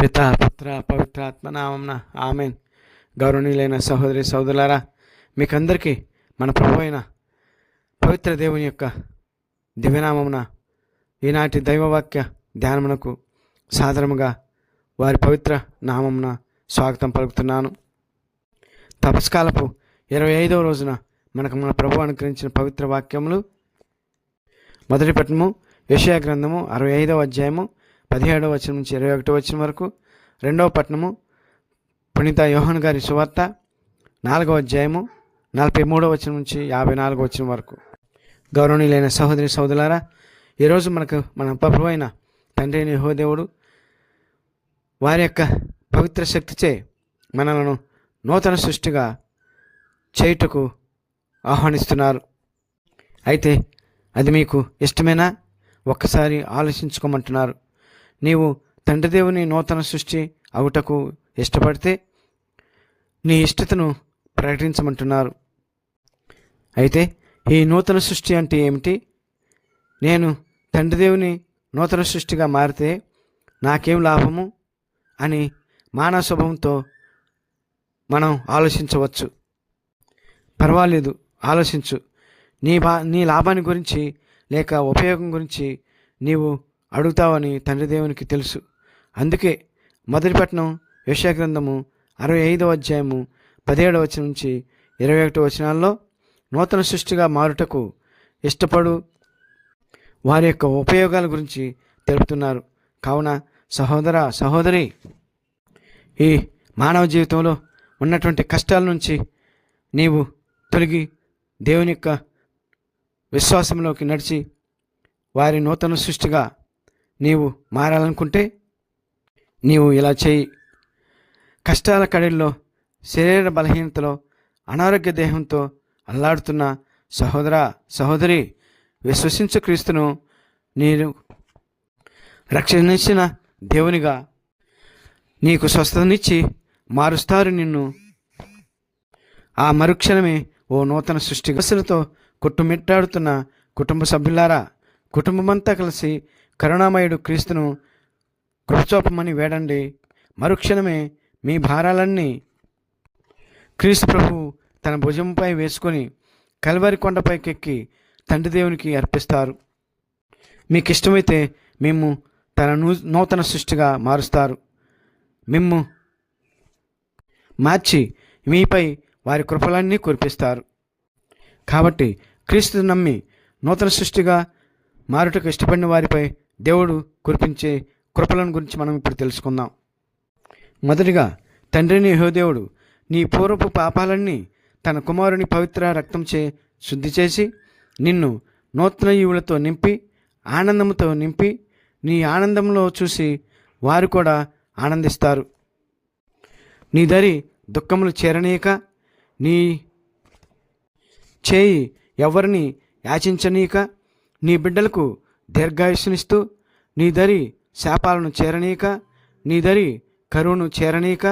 పితా పుత్ర పవిత్రాత్మ నామమున ఆమెన్. గౌరవనీయులైన సహోదరి సహోదరులారా, మీకందరికీ మన ప్రభు అయిన పవిత్ర దేవుని యొక్క దివ్యనామమున ఈనాటి దైవవాక్య ధ్యానమునకు సాదరముగా వారి పవిత్ర నామమున స్వాగతం పలుకుతున్నాను. తపస్కాలపు 25వ రోజున మనకు మన ప్రభు అనుగ్రహించిన పవిత్ర వాక్యములు మొదటి పట్టణము యెషయా గ్రంథము 65వ అధ్యాయము 17వ వచనం నుంచి 21వ వచనం వరకు. రెండవ పట్టణము పునీత యోహాను గారి సువార్త 4వ అధ్యాయము 43వ వచనం నుంచి 54వ వచనం వరకు. గౌరవనీయులైన సహోదరి సహోదరులారా, ఈరోజు మన ప్రభు అయిన తండ్రి అయిన యెహోవా దేవుడు వారి యొక్క పవిత్ర శక్తిచే మనలను నూతన సృష్టిగా చేయుటకు ఆహ్వానిస్తున్నారు. అయితే అది మీకు ఇష్టమేనా? ఒక్కసారి ఆలోచించుకోమంటున్నారు. నీవు తండ్రి దేవుని నూతన సృష్టి అవుటకు ఇష్టపడితే నీ ఇష్టతను ప్రకటించమంటున్నారు. అయితే ఈ నూతన సృష్టి అంటే ఏమిటి? నేను తండ్రి దేవుని నూతన సృష్టిగా మారితే నాకేం లాభము అని మానవ స్వభావంతో మనం ఆలోచించవచ్చు. పర్వాలేదు, ఆలోచించు. నీ లాభాన్ని గురించి లేక ఉపయోగం గురించి నీవు అడుగుతావని తండ్రి దేవునికి తెలుసు. అందుకే మొదటి పట్టణం యెషయా గ్రంథము 65వ అధ్యాయము 17వ వచనం నుంచి 21వ వచనాల్లో నూతన సృష్టిగా మారుటకు ఇష్టపడు వారి యొక్క ఉపయోగాల గురించి తెలుపుతున్నారు. కావున సహోదర సహోదరి, ఈ మానవ జీవితంలో ఉన్నటువంటి కష్టాల నుంచి నీవు తొలగి దేవుని యొక్క విశ్వాసంలోకి నడిచి వారి నూతన సృష్టిగా నీవు మారాలనుకుంటే నీవు ఇలా చేయి. కష్టాల కడిల్లో శరీర బలహీనతలో అనారోగ్య దేహంతో అల్లాడుతున్న సహోదర సహోదరి, విశ్వసించు క్రీస్తును నీరు రక్షణించిన దేవునిగా నీకు స్వస్థతనిచ్చి మారుస్తారు నిన్ను. ఆ మరుక్షణమే ఓ నూతన సృష్టి. దశలతో కొట్టుమిట్టాడుతున్న కుటుంబ సభ్యులారా, కుటుంబమంతా కలిసి కరుణామయుడు క్రీస్తును కృపచూపమని వేడండి. మరుక్షణమే మీ భారాలన్నీ క్రీస్తు ప్రభు తన భుజంపై వేసుకొని కల్వరి కొండపైకెక్కి తండ్రి దేవునికి అర్పిస్తారు. మీకు ఇష్టమైతే మేము తన నూతన సృష్టిగా మారుస్తారు. మిమ్ము మార్చి మీపై వారి కృపలన్నీ కురిపిస్తారు. కాబట్టి క్రీస్తు నమ్మి నూతన సృష్టిగా మారుటకు ఇష్టపడిన వారిపై దేవుడు కురిపించే కృపలను గురించి మనం ఇప్పుడు తెలుసుకుందాం. మొదటిగా తండ్రిని యెహోవా దేవుడు నీ పూర్వపు పాపాలన్నీ తన కుమారుని పవిత్ర రక్తంచే శుద్ధి చేసి నిన్ను నూతన ఈవులతో నింపి ఆనందంతో నింపి నీ ఆనందంలో చూసి వారు కూడా ఆనందిస్తారు. నీ దరి దుఃఖములు చేరనీయక, నీ చేయి ఎవరిని యాచించనీయక, నీ బిడ్డలకు దీర్ఘాయుష్నిస్తూ, నీ దరి శాపాలను చేరనీయక, నీ దరి కరువును చేరనీయక,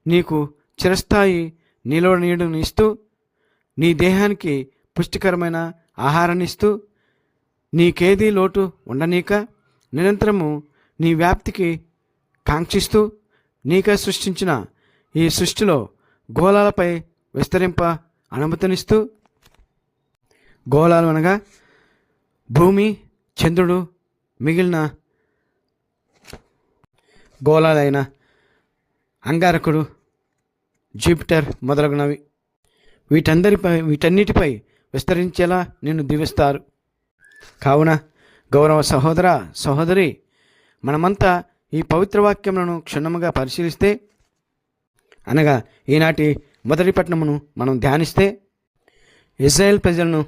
నీకు చిరస్థాయి నీలో నీడును ఇస్తూ, నీ దేహానికి పుష్టికరమైన ఆహారాన్ని ఇస్తూ, నీకేదీ లోటు ఉండనీక, నిరంతరము నీ వ్యాప్తికి కాంక్షిస్తూ, నీకై సృష్టించిన ఈ సృష్టిలో గోళాలపై విస్తరింప అనుమతినిస్తూ, గోళాలు అనగా భూమి, చంద్రుడు, మిగిలిన గోళాలైన అంగారకుడు, జూపిటర్ మొదలగునవి, వీటన్నిటిపై విస్తరించేలా నిన్ను దీవిస్తారు. కావున గౌరవ సహోదర సహోదరి, మనమంతా ఈ పవిత్ర వాక్యములను క్షుణ్ణముగా పరిశీలిస్తే, అనగా ఈనాటి మొదటి పట్టణమును మనం ధ్యానిస్తే, ఇశ్రాయేల్ ప్రజలను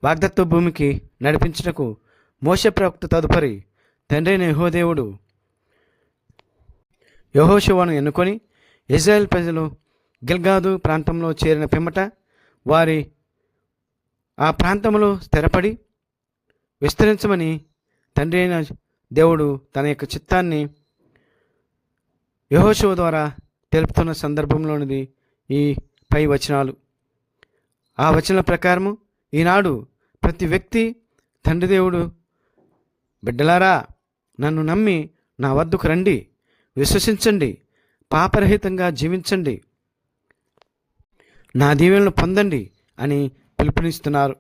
వాగ్దత్వ భూమికి నడిపించుటకు మోషే ప్రవక్త తదుపరి తండ్రి అయిన యెహోవా దేవుడు యెహోషువను ఎన్నుకొని ఇశ్రాయేల్ ప్రజలు గిల్గాదు ప్రాంతంలో చేరిన పిమ్మట వారి ఆ ప్రాంతంలో స్థిరపడి విస్తరించమని తండ్రి అయిన దేవుడు తన యొక్క చిత్తాన్ని యెహోషువ ద్వారా తెలుపుతున్న సందర్భంలోనిది ఈ పై వచనాలు. ఆ వచనాల ప్రకారము ఈనాడు ప్రతి వ్యక్తి తండ్రి దేవుడు, బిడ్డలారా నన్ను నమ్మి నా వద్దకు రండి, విశ్వసించండి, పాపరహితంగా జీవించండి, నా దీవెనలు పొందండి అని పిలుపునిస్తున్నారు.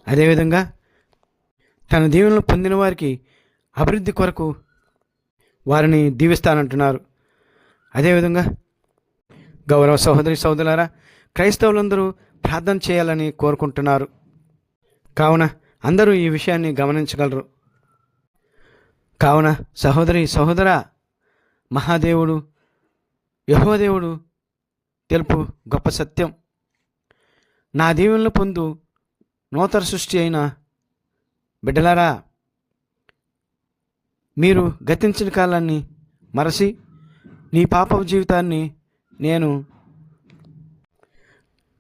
అదేవిధంగా తన దీవెనలు పొందిన వారికి అభివృద్ధి కొరకు వారిని దీవిస్తానంటున్నారు. అదేవిధంగా గౌరవ సహోదరి సహోదరులారా, క్రైస్తవులందరూ ప్రార్థన చేయాలని కోరుకుంటున్నారు. కావున అందరూ ఈ విషయాన్ని గమనించగలరు. కావున సహోదరి సహోదరా, మహాదేవుడు యెహోవా దేవుడు తెలుపు గొప్ప సత్యం. నా దీవెనలు పొందు నూతన సృష్టి అయిన బిడ్డలారా, మీరు గతించిన కాలాన్ని మరచి నీ పాప జీవితాన్ని నేను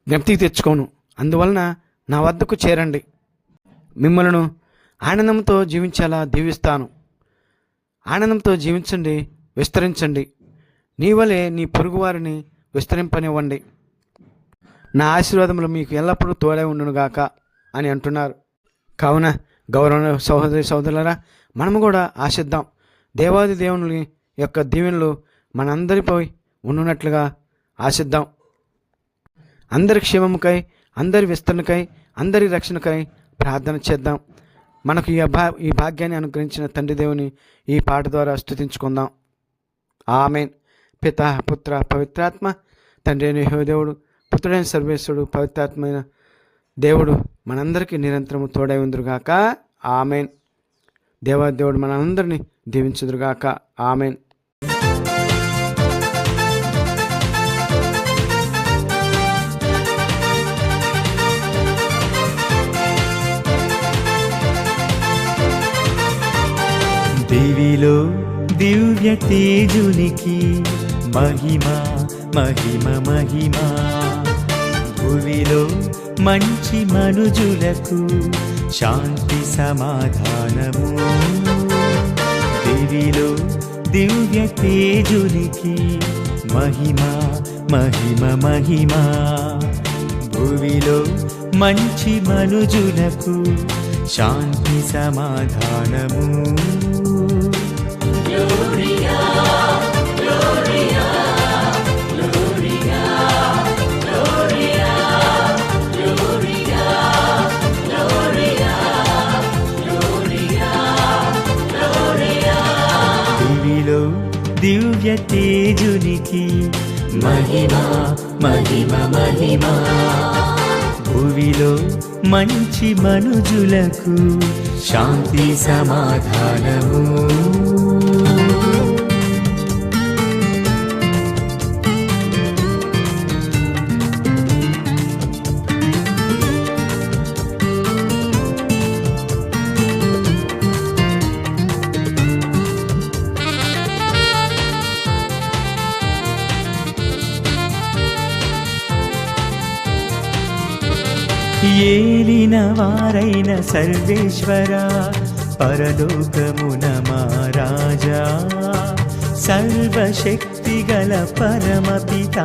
జ్ఞప్తికి తెచ్చుకోను. అందువలన నా వద్దకు చేరండి, మిమ్మలను ఆనందంతో జీవించేలా దీవిస్తాను. ఆనందంతో జీవించండి, విస్తరించండి. నీ వలె నీ పొరుగువారిని విస్తరింపనివ్వండి. నా ఆశీర్వాదములు మీకు ఎల్లప్పుడూ తోడై ఉండునుగాక అని అంటున్నారు. కావున గౌరవ సహోదరి సహోదరులారా, మనము కూడా ఆశిద్దాం. దేవాది దేవుని యొక్క దీవెనలు మనందరిపై ఉండునట్లుగా ఆశిద్దాం. అందరి క్షేమముకై, అందరి విస్తరణకై, అందరి రక్షణకై ప్రార్థన చేద్దాం. మనకు ఈ భాగ్యాన్ని అనుగ్రహించిన తండ్రి దేవుని ఈ పాట ద్వారా స్తుతించుకుందాం. ఆమేన్. పితా పుత్ర పవిత్రాత్మ, తండ్రి అయిన యెహోవా దేవుడు, పుత్రుడైన సర్వేశ్వరుడు, పవిత్రాత్మైన దేవుడు మనందరికీ నిరంతరము తోడై ఉందురుగాక. ఆమేన్. దేవాదేవుడు మనందరినీ దీవించుదురుగాక. ఆమేన్. దివిలో దివ్య తేజునికి మహిమ మహిమ మహిమ, భువిలో మంచి మనుజులకు శాంతి సమాధానము. దివిలో దివ్య తేజునికి మహిమ మహిమ మహిమ, భువిలో మంచి మనుజులకు శాంతి సమాధానము. Gloria, Gloria, Gloria, Gloria, Gloria, Gloria, Gloria, Gloria. దివిలో దివ్య తేజునికి మహిమ మహిమ మహిమ, భువిలో మంచి మనుజులకు శాంతి సమాధానము. ఏలిన వారైన సర్వేశ్వర, పరలోకమున మహారాజా, సర్వశక్తి గల పరమపిత,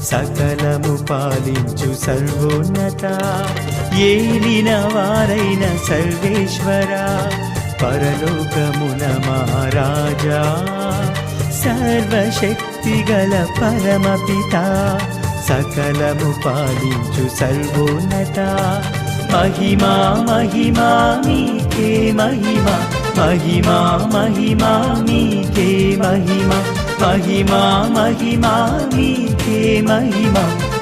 సకలము పాలించు సర్వోన్నత. ఏలిన వారైన సర్వేశ్వర, పరలోకమున మహారాజా, సర్వశక్తి గల పరమపిత, సకలము పాలించు సర్వోన్నత. మహిమా మహిమా నీకే మహిమ, మహిమా మహిమా నీకే మహిమ, మహిమా మహిమా నీకే మహిమ,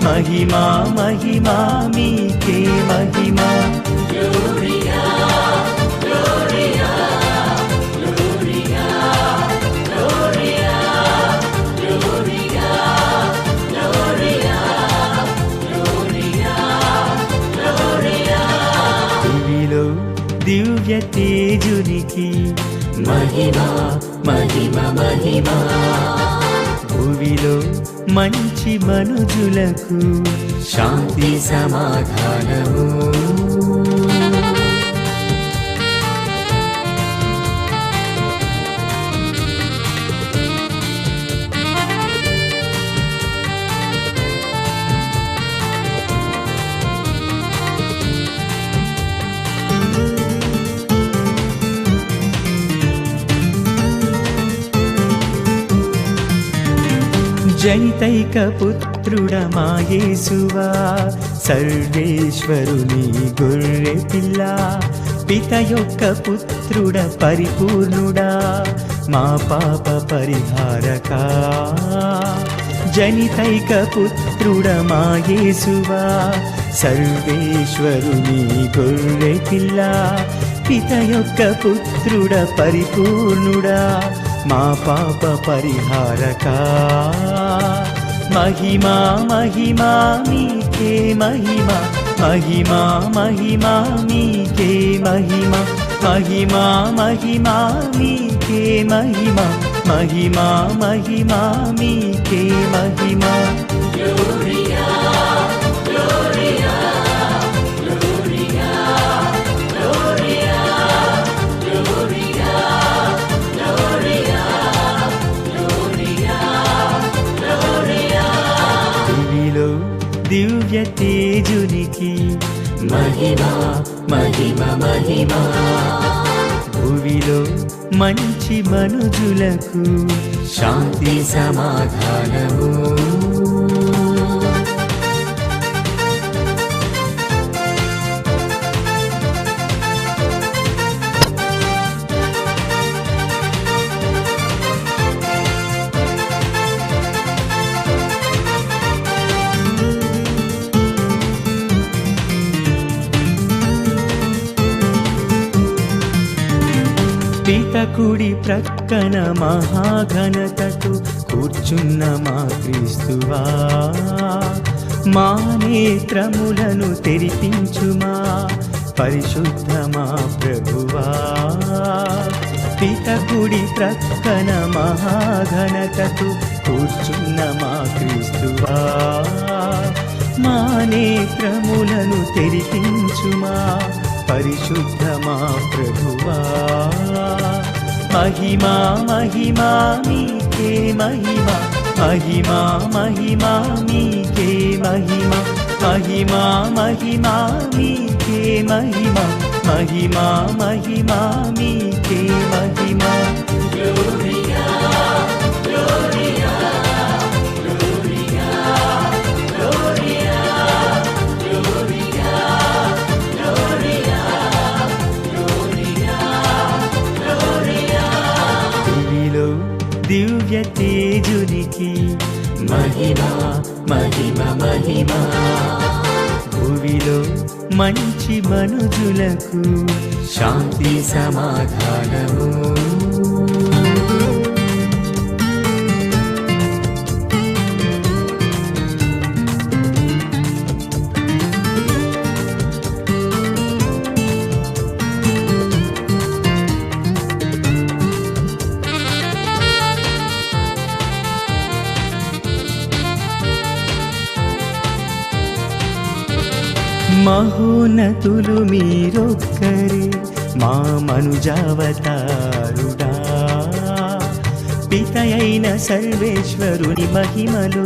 మహిమా మహిమా నీకే మహిమ. Gloria, Gloria, Gloria, Gloria, Gloria, Gloria, Gloria, Gloria. దివిలో దివ్య తేజునికి మహిమ మహిమ మహిమ, భువిలో మంచి మనుజులకు శాంతి సమాధానము. జనితైక పుత్రుడా మా యేసువా, సర్వేశ్వరుని గొర్రె పిల్ల, పిత యొక్క పుత్రుడ పరిపూర్ణుడా, మా పాప పరిహారక. జనితైక పుత్రుడ మా యేసువా, సర్వేశ్వరుని గొర్రె పిల్ల, పిత యొక్క పుత్రుడ పరిపూర్ణుడా, మా పాప పరిహారక. మహిమా మహిమా మీకే మహిమా, మహిమా మహిమా మీకే మహిమా, మహిమా మహిమా మీకే మహిమా, మహిమా మహిమా మీకే మహిమా. Gloria, Gloria, Gloria, Gloria, Gloria, Gloria, Gloria, Gloria. దివిలో దివ్య తేజునికి మహిమా మహిమ మహిమా, భువిలో మంచి మనుజులకు శాంతి సమాధానము. పితకుడి ప్రక్కన మహాఘనతకు కూర్చున్న మా క్రీస్తువా, మా నేత్రములను తెరిపించుమా పరిశుద్ధ మా ప్రభువా. పితకుడి ప్రక్కన మహాఘనతకు కూర్చున్న మా క్రీస్తువా, మా నేత్రములను తెరిపించుమా పరిశుద్ధ మా ప్రభువా. మహిమా మహిమా మీకే మహిమా, మహిమా మహిమా మీకే మహిమా, మహిమా మహిమా మీకే మహిమా, మహిమా మహిమా మీకే మహిమా. Gloria, Gloria, Gloria, Gloria, Gloria, Gloria, Gloria, Gloria. దివిలో దివ్య తేజునికి మహిమా మహిమ మహిమా, భువిలో మంచి మనుజులకు శాంతి సమాధానము. మహోన్నతులు మీరొక్కరే మా మనుజావతారుడా, పితయైన సర్వేశ్వరుని మహిమలో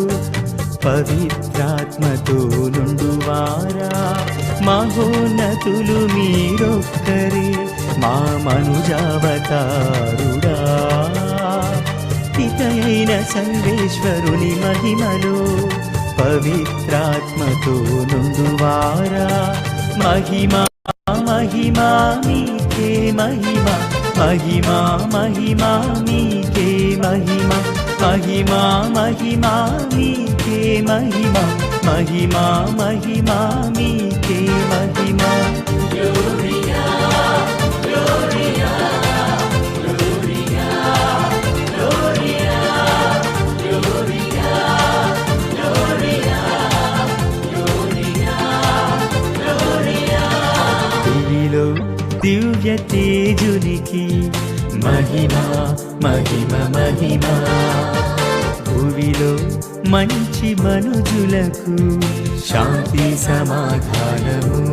పవిత్రాత్మతో నుండువారా. మహోన్నతులు మీరొక్కరే మా మనుజావతారుడా, పితయైన సర్వేశ్వరుని మహిమలో పవిత్రాత్మతో నుండువారా. మహిమా మహిమా మీకే మహిమా, మహిమా మహిమా మీకే మహిమా, మహిమా మహిమా మీకే మహిమా, మహిమా మహిమా మీకే మహిమా. Gloria, Gloria, Gloria, Gloria, Gloria, Gloria, Gloria, Gloria. దివిలో దివ్య తేజునికి మహిమా మహిమ మహిమా, భువిలో మంచి మనుజులకు శాంతి సమాధానము.